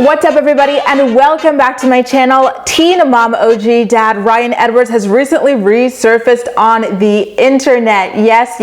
What's up, everybody, and welcome back to my channel. Teen Mom OG Dad Ryan Edwards has recently resurfaced on the internet. Yes.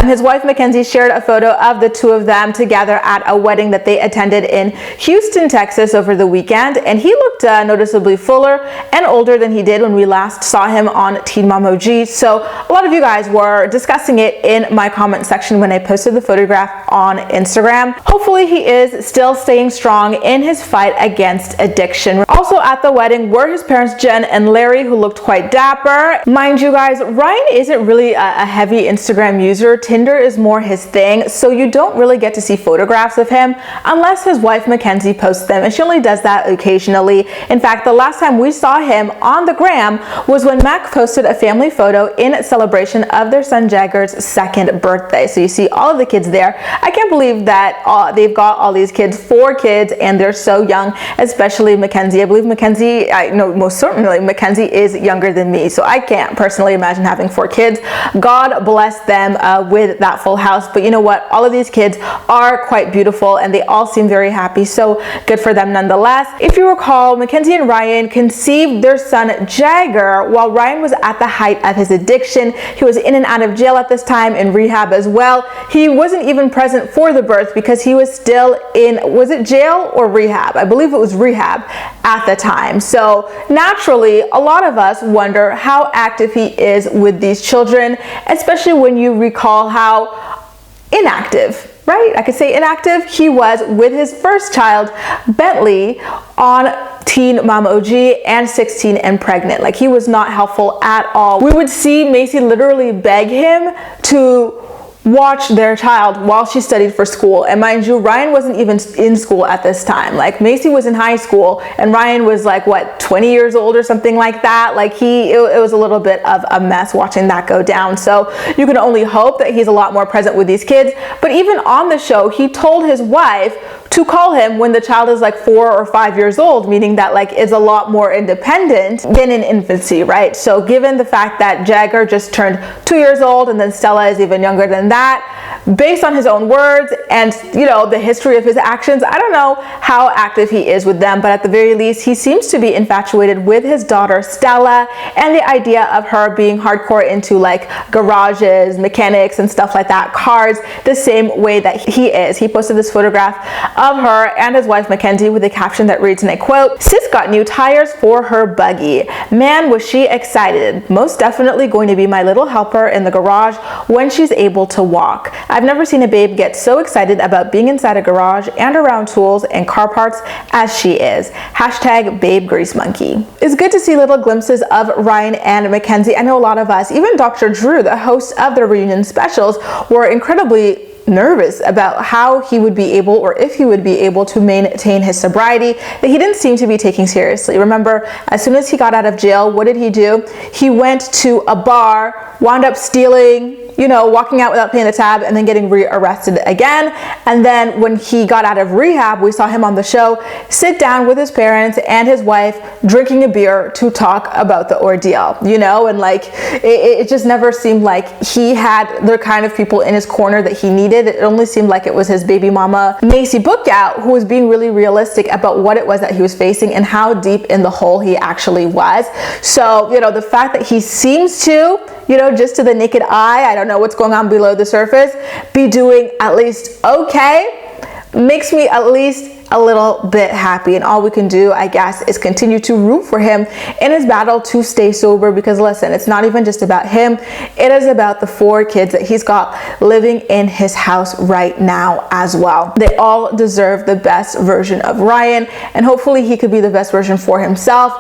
His wife Mackenzie shared a photo of the two of them together at a wedding that they attended in Houston, Texas over the weekend, and he looked noticeably fuller and older than he did when we last saw him on Teen Mom OG. So a lot of you guys were discussing it in my comment section when I posted the photograph on Instagram. Hopefully he is still staying strong in his fight against addiction. Also at the wedding were his parents Jen and Larry, who looked quite dapper. Mind you guys, Ryan isn't really a heavy Instagram user. Tinder is more his thing, so you don't really get to see photographs of him unless his wife Mackenzie posts them, and she only does that occasionally. In fact, the last time we saw him on the gram was when Mac posted a family photo in celebration of their son Jagger's second birthday. So you see all of the kids there. I can't believe that they've got all these kids, 4 kids, and they're so young, especially Mackenzie. I believe Mackenzie, I know most certainly Mackenzie is younger than me, so I can't personally imagine having 4 kids. God bless them with that full house. But you know what? All of these kids are quite beautiful and they all seem very happy, so good for them nonetheless. If you recall, Mackenzie and Ryan conceived their son Jagger while Ryan was at the height of his addiction. He was in and out of jail at this time, in rehab as well. He wasn't even present for the birth because he was still in, was it jail or rehab? I believe it was rehab at the time. So naturally, a lot of us wonder how active he is with these children, especially when you recall how inactive, right? I could say inactive he was with his first child, Bentley, on Teen Mom OG and 16 and pregnant. Like, he was not helpful at all. We would see Macy literally beg him to watch their child while she studied for school. And mind you, Ryan wasn't even in school at this time. Like, Macy was in high school and Ryan was like, what, 20 years old or something like that. Like, it was a little bit of a mess watching that go down. So you can only hope that he's a lot more present with these kids. But even on the show, he told his wife to call him when the child is like 4 or 5 years old, meaning that like is a lot more independent than in infancy, right? So given the fact that Jagger just turned 2 years old and then Stella is even younger than that, based on his own words and, you know, the history of his actions, I don't know how active he is with them, but at the very least, he seems to be infatuated with his daughter Stella and the idea of her being hardcore into like garages, mechanics and stuff like that, cars, the same way that he is. He posted this photograph of her and his wife Mackenzie with a caption that reads, and I quote, "Sis got new tires for her buggy. Man, was she excited. Most definitely going to be my little helper in the garage when she's able to walk. I've never seen a babe get so excited about being inside a garage and around tools and car parts as she is. Hashtag babe grease monkey." It's good to see little glimpses of Ryan and Mackenzie. I know a lot of us, even Dr. Drew, the host of the reunion specials, were incredibly nervous about how he would be able, or if he would be able, to maintain his sobriety that he didn't seem to be taking seriously. Remember, as soon as he got out of jail, what did he do? He went to a bar, wound up stealing, you know, walking out without paying the tab, and then getting rearrested again. And then when he got out of rehab, we saw him on the show sit down with his parents and his wife drinking a beer to talk about the ordeal, you know, and like it just never seemed like he had the kind of people in his corner that he needed. It only seemed like it was his baby mama Macy Bookout, who was being really realistic about what it was that he was facing and how deep in the hole he actually was. So, you know, the fact that he seems to, you know, just to the naked eye, I don't know what's going on below the surface, be doing at least okay, makes me at least a little bit happy. And all we can do, I guess, is continue to root for him in his battle to stay sober, because listen, it's not even just about him, it is about the 4 kids that he's got living in his house right now as well. They all deserve the best version of Ryan, and hopefully he could be the best version for himself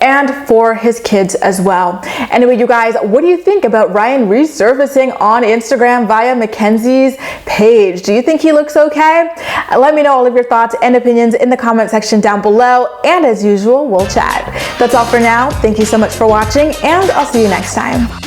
and for his kids as well. Anyway, you guys, what do you think about Ryan resurfacing on Instagram via Mackenzie's page? Do you think he looks okay? Let me know all of your thoughts and opinions in the comment section down below, and as usual, we'll chat. That's all for now. Thank you so much for watching, and I'll see you next time.